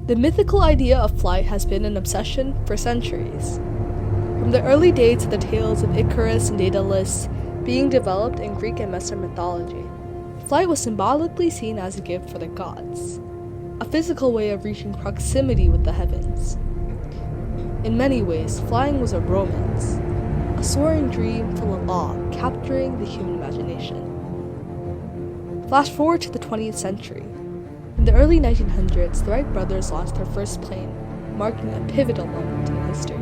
The mythical idea of flight has been an obsession for centuries. From the early days of the tales of Icarus and Daedalus being developed in Greek and Western mythology, flight was symbolically seen as a gift for the gods, a physical way of reaching proximity with the heavens. In many ways, flying was a romance, a soaring dream full of awe, capturing the human imagination. Flash forward to the 20th century. In the early 1900s, the Wright brothers launched their first plane, marking a pivotal moment in history.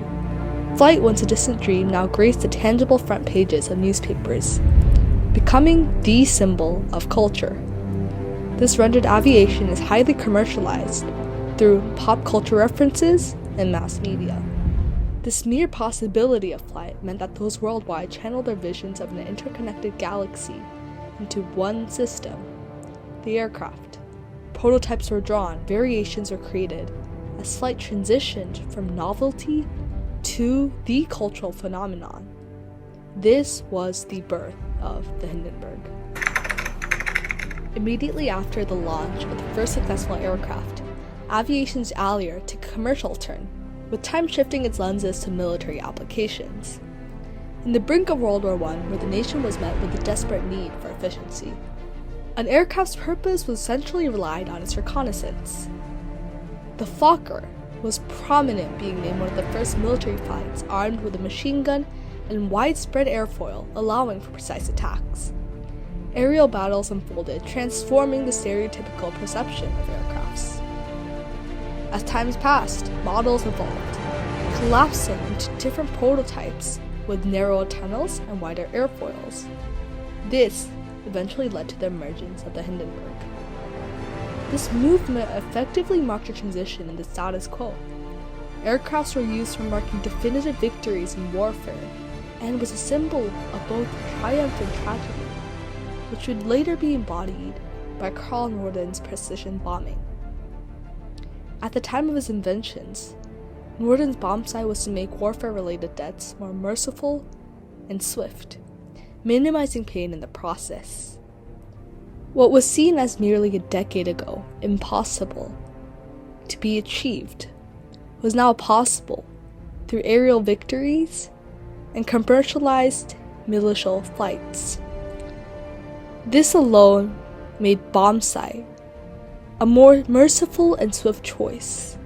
Flight, once a distant dream, now graced the tangible front pages of newspapers, becoming the symbol of culture. This rendered aviation as highly commercialized through pop culture references and mass media. This mere possibility of flight meant that those worldwide channeled their visions of an interconnected galaxy into one system, the aircraft. Prototypes were drawn, variations were created, as flight transitioned from novelty to the cultural phenomenon. This was the birth of the Hindenburg. Immediately after the launch of the first successful aircraft, aviation's allure took a commercial turn, with time shifting its lenses to military applications. In the brink of World War I, where the nation was met with a desperate need for efficiency, an aircraft's purpose was essentially relied on its reconnaissance. The Fokker was prominent, being named one of the first military flights armed with a machine gun and widespread airfoil, allowing for precise attacks. Aerial battles unfolded, transforming the stereotypical perception of aircrafts. As times passed, models evolved, collapsing into different prototypes with narrower tunnels and wider airfoils. This eventually led to the emergence of the Hindenburg. This movement effectively marked a transition in the status quo. Aircrafts were used for marking definitive victories in warfare, and was a symbol of both triumph and tragedy, which would later be embodied by Karl Norden's precision bombing. At the time of his inventions, Norden's bomb sight was to make warfare-related deaths more merciful and swift, minimizing pain in the process. What was seen as merely a decade ago impossible to be achieved was now possible through aerial victories and commercialized militial flights. This alone made bomb sight a more merciful and swift choice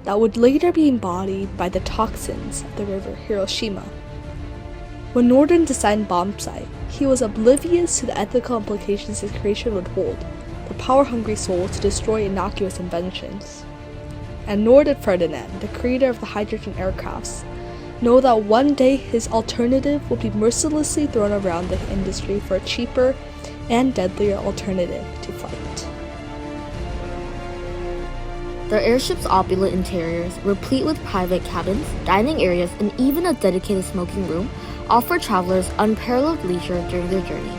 that would later be embodied by the toxins of the river Hiroshima. When Norden designed bomb sight, he was oblivious to the ethical implications his creation would hold for power-hungry souls to destroy innocuous inventions. And nor did Ferdinand, the creator of the hydrogen aircrafts, know that one day his alternative would be mercilessly thrown around the industry for a cheaper and deadlier alternative to flight. The airship's opulent interiors, replete with private cabins, dining areas, and even a dedicated smoking room, offer travelers unparalleled leisure during their journey.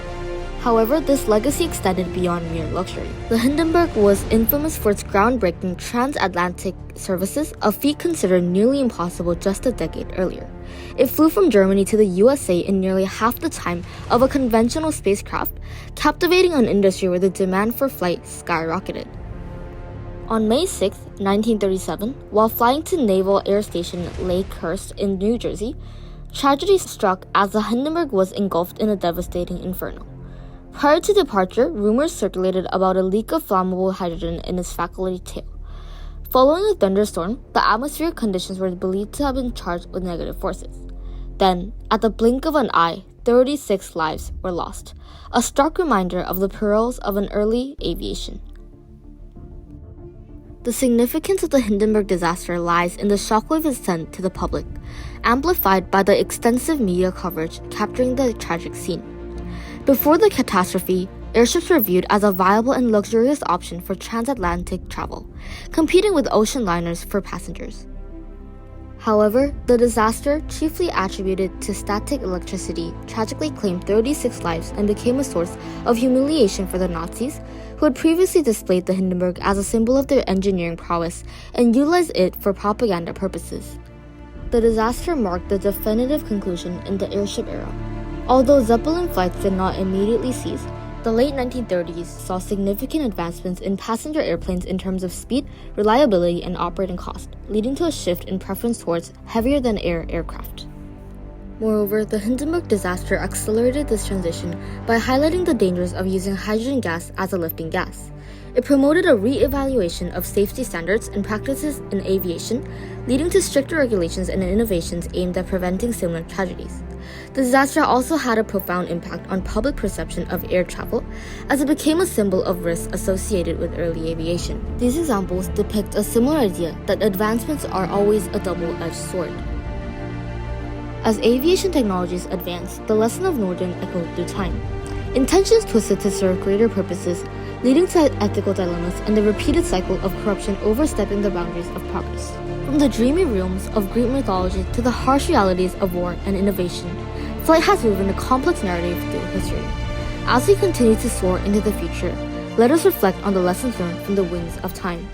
However, this legacy extended beyond mere luxury. The Hindenburg was infamous for its groundbreaking transatlantic services, a feat considered nearly impossible just a decade earlier. It flew from Germany to the USA in nearly half the time of a conventional spacecraft, captivating an industry where the demand for flight skyrocketed. On May 6, 1937, while flying to Naval Air Station Lakehurst in New Jersey, tragedy struck as the Hindenburg was engulfed in a devastating inferno. Prior to departure, rumors circulated about a leak of flammable hydrogen in its faculty tail. Following a thunderstorm, the atmospheric conditions were believed to have been charged with negative forces. Then, at the blink of an eye, 36 lives were lost, a stark reminder of the perils of an early aviation. The significance of the Hindenburg disaster lies in the shockwave it sent to the public, amplified by the extensive media coverage capturing the tragic scene. Before the catastrophe, airships were viewed as a viable and luxurious option for transatlantic travel, competing with ocean liners for passengers. However, the disaster, chiefly attributed to static electricity, tragically claimed 36 lives and became a source of humiliation for the Nazis, who had previously displayed the Hindenburg as a symbol of their engineering prowess and utilized it for propaganda purposes. The disaster marked the definitive conclusion in the airship era. Although Zeppelin flights did not immediately cease, The late 1930s saw significant advancements in passenger airplanes in terms of speed, reliability, and operating cost, leading to a shift in preference towards heavier-than-air aircraft. Moreover, the Hindenburg disaster accelerated this transition by highlighting the dangers of using hydrogen gas as a lifting gas. It promoted a re-evaluation of safety standards and practices in aviation, leading to stricter regulations and innovations aimed at preventing similar tragedies. The disaster also had a profound impact on public perception of air travel, as it became a symbol of risk associated with early aviation. These examples depict a similar idea that advancements are always a double-edged sword. As aviation technologies advanced, the lesson of Norden echoed through time. Intentions twisted to serve greater purposes, leading to ethical dilemmas and the repeated cycle of corruption overstepping the boundaries of progress. From the dreamy realms of Greek mythology to the harsh realities of war and innovation, flight has woven a complex narrative through history. As we continue to soar into the future, let us reflect on the lessons learned from the wings of time.